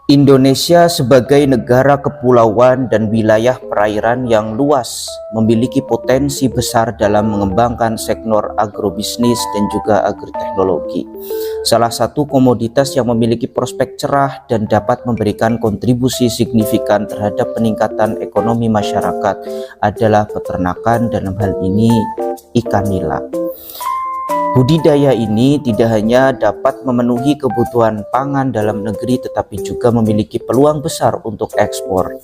Indonesia sebagai negara kepulauan dan wilayah perairan yang luas memiliki potensi besar dalam mengembangkan sektor agrobisnis dan juga agroteknologi. Salah satu komoditas yang memiliki prospek cerah dan dapat memberikan kontribusi signifikan terhadap peningkatan ekonomi masyarakat adalah peternakan, dalam hal ini ikan nila. Budidaya ini tidak hanya dapat memenuhi kebutuhan pangan dalam negeri tetapi juga memiliki peluang besar untuk ekspor.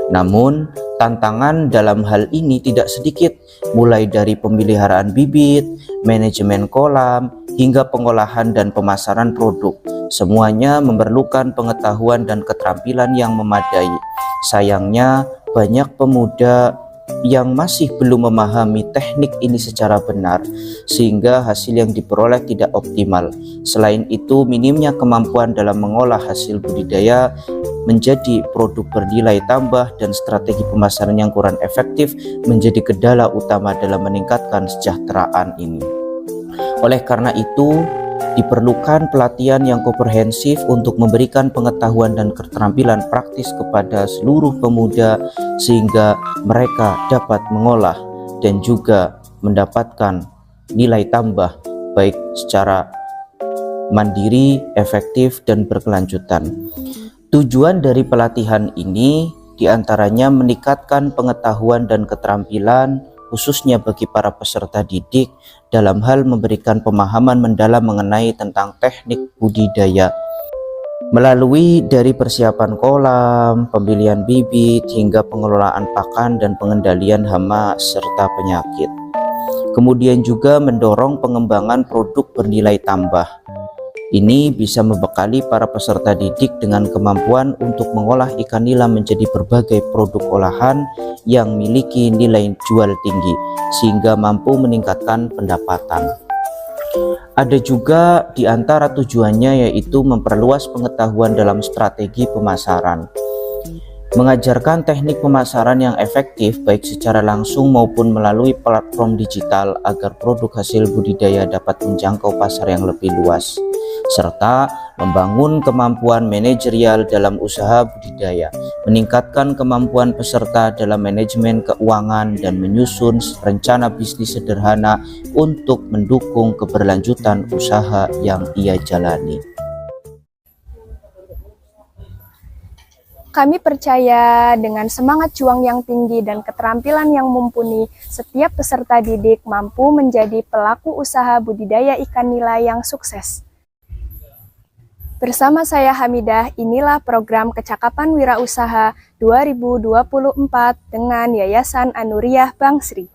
Namun, tantangan dalam hal ini tidak sedikit, mulai dari pemeliharaan bibit, manajemen kolam, hingga pengolahan dan pemasaran produk. Semuanya memerlukan pengetahuan dan keterampilan yang memadai. Sayangnya, banyak pemuda yang masih belum memahami teknik ini secara benar, sehingga hasil yang diperoleh tidak optimal. Selain itu, minimnya kemampuan dalam mengolah hasil budidaya menjadi produk bernilai tambah dan strategi pemasaran yang kurang efektif menjadi kendala utama dalam meningkatkan kesejahteraan ini. Oleh karena itu, diperlukan pelatihan yang komprehensif untuk memberikan pengetahuan dan keterampilan praktis kepada seluruh pemuda sehingga mereka dapat mengolah dan juga mendapatkan nilai tambah baik secara mandiri, efektif, dan berkelanjutan. Tujuan dari pelatihan ini diantaranya meningkatkan pengetahuan dan keterampilan khususnya bagi para peserta didik dalam hal memberikan pemahaman mendalam mengenai tentang teknik budidaya melalui dari persiapan kolam, pemilihan bibit, hingga pengelolaan pakan dan pengendalian hama serta penyakit. Kemudian juga mendorong pengembangan produk bernilai tambah. Ini bisa membekali para peserta didik dengan kemampuan untuk mengolah ikan nila menjadi berbagai produk olahan yang memiliki nilai jual tinggi, sehingga mampu meningkatkan pendapatan. Ada juga di antara tujuannya yaitu memperluas pengetahuan dalam strategi pemasaran. Mengajarkan teknik pemasaran yang efektif baik secara langsung maupun melalui platform digital agar produk hasil budidaya dapat menjangkau pasar yang lebih luas, serta membangun kemampuan manajerial dalam usaha budidaya, meningkatkan kemampuan peserta dalam manajemen keuangan, dan menyusun rencana bisnis sederhana untuk mendukung keberlanjutan usaha yang ia jalani. Kami percaya dengan semangat juang yang tinggi dan keterampilan yang mumpuni, setiap peserta didik mampu menjadi pelaku usaha budidaya ikan nila yang sukses. Bersama saya Hamidah, inilah program Kecakapan Wirausaha 2024 dengan Yayasan Anuriah Bangsri.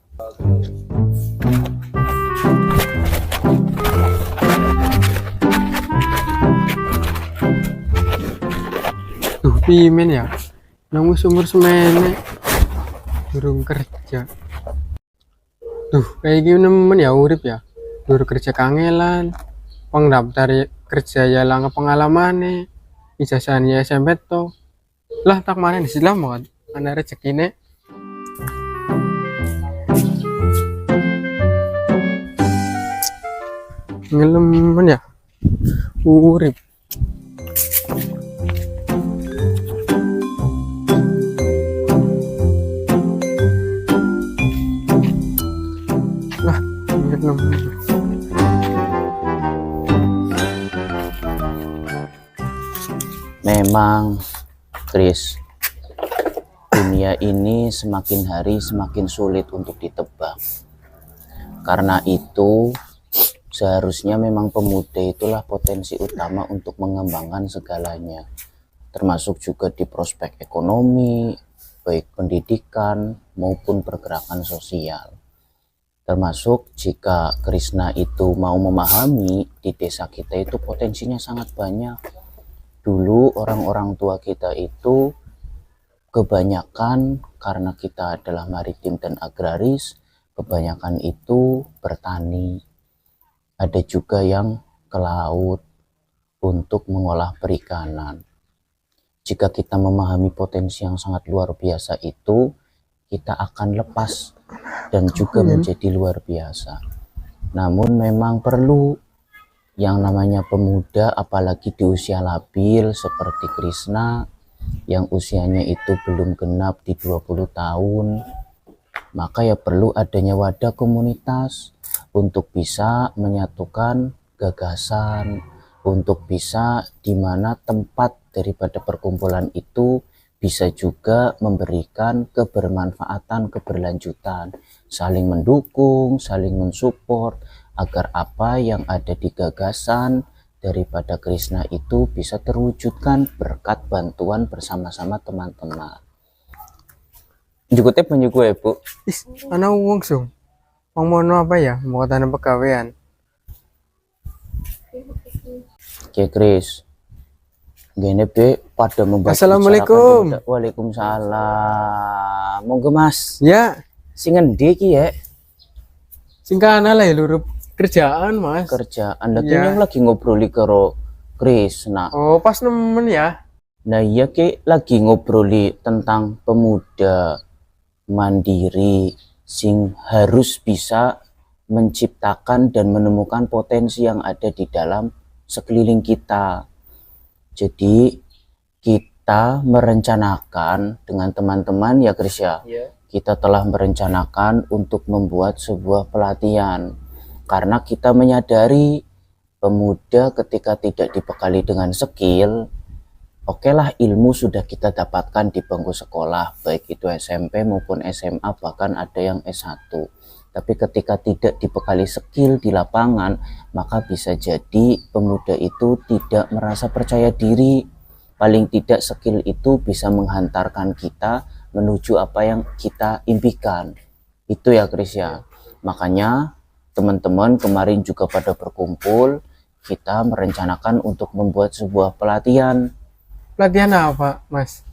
Pimen ya, nang umur semene durung kerja. Kayak gini nemen ya urip ya. Durung kerja kangelan. Pengdaftar kerja ya langga pengalamane. Ijazahnya SMP to. Lah tak mana di Islam banget. Ana rezekine. Ngelemen ya. Urip. Memang, Chris, dunia ini semakin hari semakin sulit untuk ditebak. Karena itu, seharusnya memang pemuda itulah potensi utama untuk mengembangkan segalanya, termasuk juga di prospek ekonomi, baik pendidikan maupun pergerakan sosial. Termasuk jika Krishna itu mau memahami di desa kita itu potensinya sangat banyak. Dulu orang-orang tua kita itu kebanyakan karena kita adalah maritim dan agraris, kebanyakan itu bertani. Ada juga yang ke laut untuk mengolah perikanan. Jika kita memahami potensi yang sangat luar biasa itu, kita akan lepas dan juga menjadi luar biasa. Namun memang perlu Yang namanya pemuda, apalagi di usia labil seperti Krishna yang usianya itu belum genap di 20 tahun, maka ya perlu adanya wadah komunitas untuk bisa menyatukan gagasan, untuk bisa di mana tempat daripada perkumpulan itu bisa juga memberikan kebermanfaatan, keberlanjutan, saling mendukung, saling mensupport, agar apa yang ada di gagasan daripada Krishna itu bisa terwujudkan berkat bantuan bersama-sama teman-teman. Jukutnya banyak gue, Bu. Ana wong sung. Wong mono apa ya? Mau tanam pegawaian. Oke, Kris. Gini, Be, pada membaca. Assalamualaikum. Waalaikumsalam. Monggo, Mas. Ya, Sing ngendi ki ya? singkana lah ya lurup kerjaan, Mas. Kerjaan lagi Ya. yang lagi ngobroli karo Kris. Oh, pas nemen ya. Nah iya ki lagi ngobroli tentang pemuda mandiri sing harus bisa menciptakan dan menemukan potensi yang ada di dalam sekeliling kita. Jadi kita merencanakan dengan teman-teman ya Kris ya. Kita telah merencanakan untuk membuat sebuah pelatihan karena kita menyadari pemuda ketika tidak dibekali dengan skill, oke lah, ilmu sudah kita dapatkan di bangku sekolah, baik itu SMP maupun SMA, bahkan ada yang S1. Tapi ketika tidak dibekali skill di lapangan, maka bisa jadi pemuda itu tidak merasa percaya diri. Paling tidak skill itu bisa menghantarkan kita menuju apa yang kita impikan. Itu ya Kris ya. Makanya teman-teman kemarin juga pada berkumpul, kita merencanakan untuk membuat sebuah pelatihan. Pelatihan apa, Mas?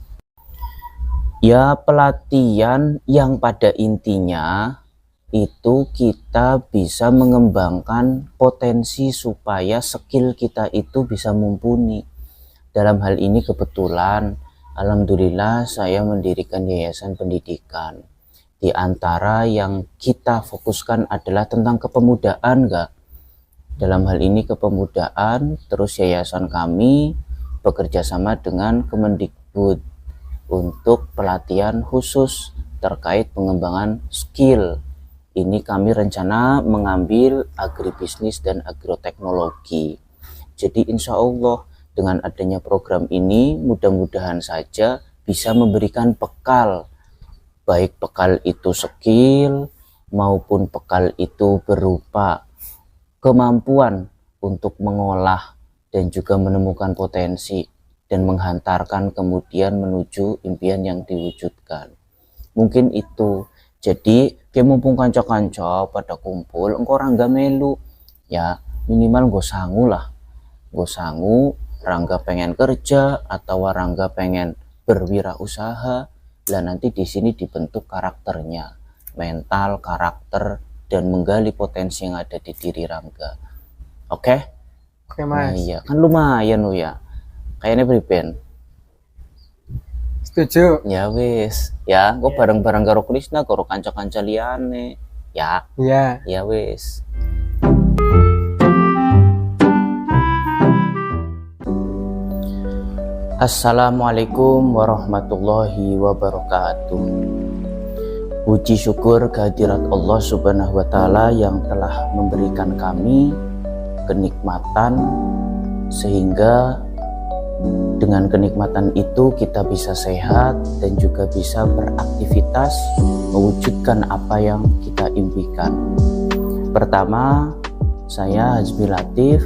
Ya pelatihan yang pada intinya itu kita bisa mengembangkan potensi supaya skill kita itu bisa mumpuni. Dalam hal ini kebetulan alhamdulillah saya mendirikan yayasan pendidikan. Di antara yang kita fokuskan adalah tentang kepemudaan, enggak? Dalam hal ini kepemudaan, terus yayasan kami bekerja sama dengan Kemendikbud untuk pelatihan khusus terkait pengembangan skill. Ini kami rencana mengambil agribisnis dan agroteknologi. Jadi insya Allah dengan adanya program ini mudah-mudahan saja bisa memberikan bekal, baik bekal itu skill maupun bekal itu berupa kemampuan untuk mengolah dan juga menemukan potensi dan menghantarkan kemudian menuju impian yang diwujudkan. Mungkin itu. Jadi kayak mumpung kanca-kanca pada kumpul, engkau rangga melu ya, minimal gue sangu lah. Gue sangu, rangga pengen kerja atau rangga pengen berwirausaha, lah nanti di sini dibentuk karakternya, mental, karakter, dan menggali potensi yang ada di diri rangga. Oke? Oke, Nah Mas. iya, kan lumayan lo ya. Kayaknya priben. Setuju. Ya wis, ya, gue bareng-bareng karo Krishna, karo kanca-kanca liyane. Ya, Iya. ya wis. Assalamualaikum warahmatullahi wabarakatuh. Puji syukur kehadirat Allah Subhanahu wa Ta'ala yang telah memberikan kami kenikmatan, sehingga dengan kenikmatan itu kita bisa sehat dan juga bisa beraktivitas mewujudkan apa yang kita impikan. Pertama, saya Hazmi Latif,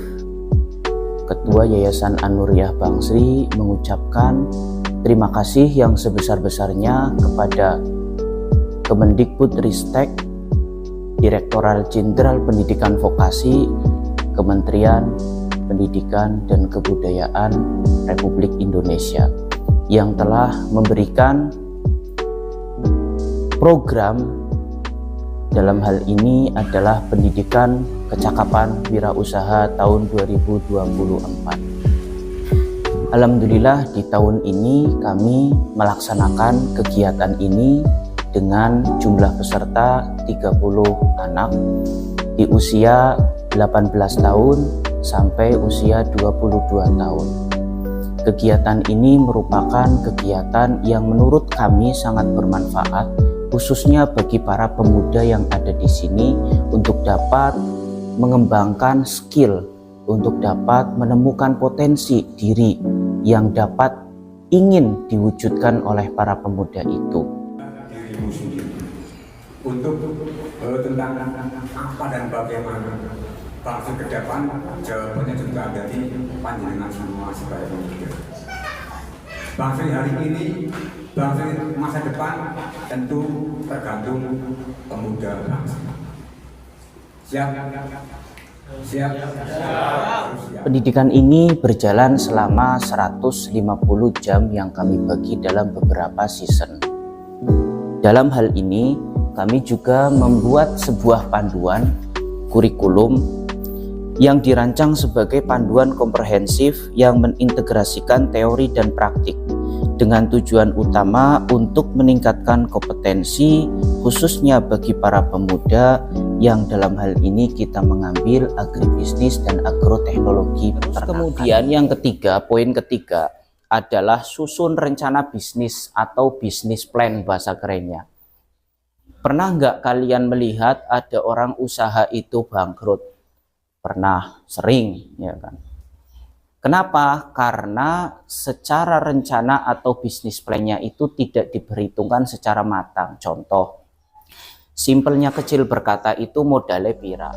Ketua Yayasan An-Nuriyah Bangsri, mengucapkan terima kasih yang sebesar-besarnya kepada Kemendikbudristek, Direktorat Jenderal Pendidikan Vokasi, Kementerian Pendidikan dan Kebudayaan Republik Indonesia yang telah memberikan program, dalam hal ini adalah pendidikan kecakapan wirausaha tahun 2024. Alhamdulillah di tahun ini kami melaksanakan kegiatan ini dengan jumlah peserta 30 anak di usia 18 tahun sampai usia 22 tahun. Kegiatan ini merupakan kegiatan yang menurut kami sangat bermanfaat, khususnya bagi para pemuda yang ada di sini untuk dapat mengembangkan skill, untuk dapat menemukan potensi diri yang dapat ingin diwujudkan oleh para pemuda itu. Untuk tentang apa dan bagaimana bangsa ke depan, jawabannya juga ada di panjenengan semua sebagai pemuda. Bangsa hari ini, bangsa masa depan tentu tergantung pemuda bangsa. Siap? Siap? Pendidikan ini berjalan selama 150 jam yang kami bagi dalam beberapa season. Dalam hal ini, kami juga membuat sebuah panduan kurikulum yang dirancang sebagai panduan komprehensif yang mengintegrasikan teori dan praktik dengan tujuan utama untuk meningkatkan kompetensi khususnya bagi para pemuda yang dalam hal ini kita mengambil agribisnis dan agroteknologi peternakan. Kemudian yang ketiga, poin ketiga adalah susun rencana bisnis atau bisnis plan bahasa kerennya. Pernah nggak kalian melihat ada orang usaha itu bangkrut? Pernah, sering, ya kan? Kenapa? Karena secara rencana atau bisnis plan-nya itu tidak diperhitungkan secara matang. Contoh, simpelnya kecil berkata itu modalnya pira.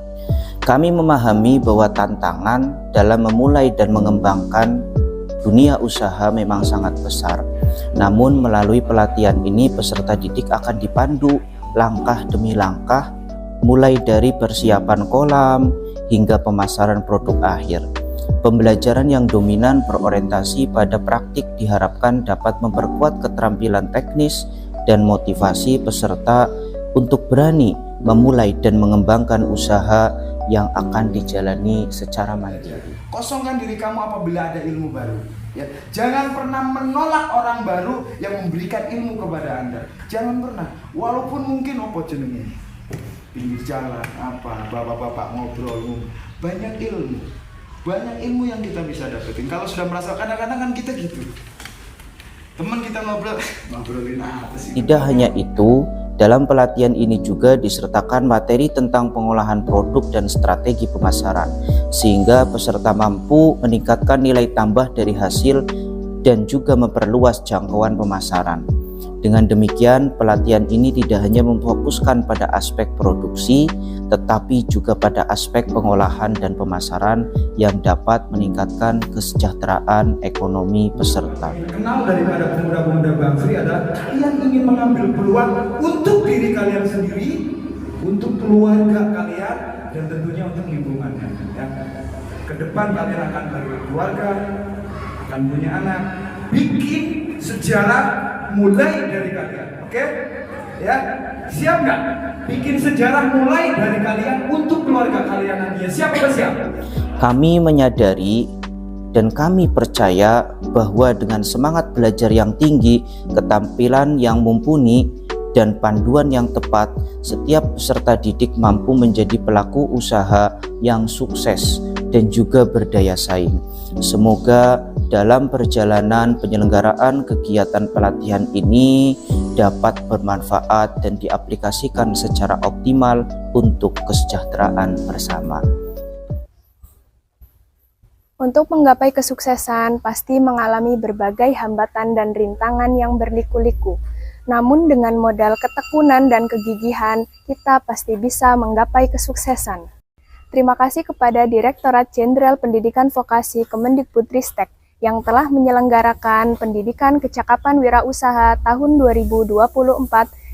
Kami memahami bahwa tantangan dalam memulai dan mengembangkan dunia usaha memang sangat besar. Namun melalui pelatihan ini peserta didik akan dipandu langkah demi langkah, mulai dari persiapan kolam hingga pemasaran produk akhir. Pembelajaran yang dominan berorientasi pada praktik diharapkan dapat memperkuat keterampilan teknis dan motivasi peserta untuk berani memulai dan mengembangkan usaha yang akan dijalani secara mandiri. Kosongkan diri kamu apabila ada ilmu baru. Ya, jangan pernah menolak orang baru yang memberikan ilmu kepada Anda. Jangan pernah, walaupun mungkin opo jenenge pinggir jalan apa bapak-bapak ngobrol, banyak ilmu yang kita bisa dapetin. Kalau sudah merasa kadang-kadang kan kita gitu, teman kita ngobrolin apa sih? Tidak hanya itu, dalam pelatihan ini juga disertakan materi tentang pengolahan produk dan strategi pemasaran, sehingga peserta mampu meningkatkan nilai tambah dari hasil dan juga memperluas jangkauan pemasaran. Dengan demikian, pelatihan ini tidak hanya memfokuskan pada aspek produksi, tetapi juga pada aspek pengolahan dan pemasaran yang dapat meningkatkan kesejahteraan ekonomi peserta. Kenal daripada pemuda-pemuda Bangsri adalah kalian ingin mengambil peluang untuk diri kalian sendiri, untuk keluarga kalian, dan tentunya untuk lingkungannya. Ya. Ke depan kalian akan berkeluarga, akan punya anak, bikin sejarah mulai dari kalian, oke? Ya, siap nggak? Bikin sejarah mulai dari kalian untuk keluarga kalian nantinya. Siap apa siap? Kami menyadari dan kami percaya bahwa dengan semangat belajar yang tinggi, ketampilan yang mumpuni, dan panduan yang tepat, setiap peserta didik mampu menjadi pelaku usaha yang sukses dan juga berdaya saing. Semoga dalam perjalanan penyelenggaraan kegiatan pelatihan ini dapat bermanfaat dan diaplikasikan secara optimal untuk kesejahteraan bersama. Untuk menggapai kesuksesan, pasti mengalami berbagai hambatan dan rintangan yang berliku-liku. Namun dengan modal ketekunan dan kegigihan, kita pasti bisa menggapai kesuksesan. Terima kasih kepada Direktorat Jenderal Pendidikan Vokasi Kemendikbudristek yang telah menyelenggarakan Pendidikan Kecakapan Wirausaha tahun 2024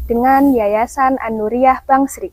dengan Yayasan An-Nuriyah Bangsri.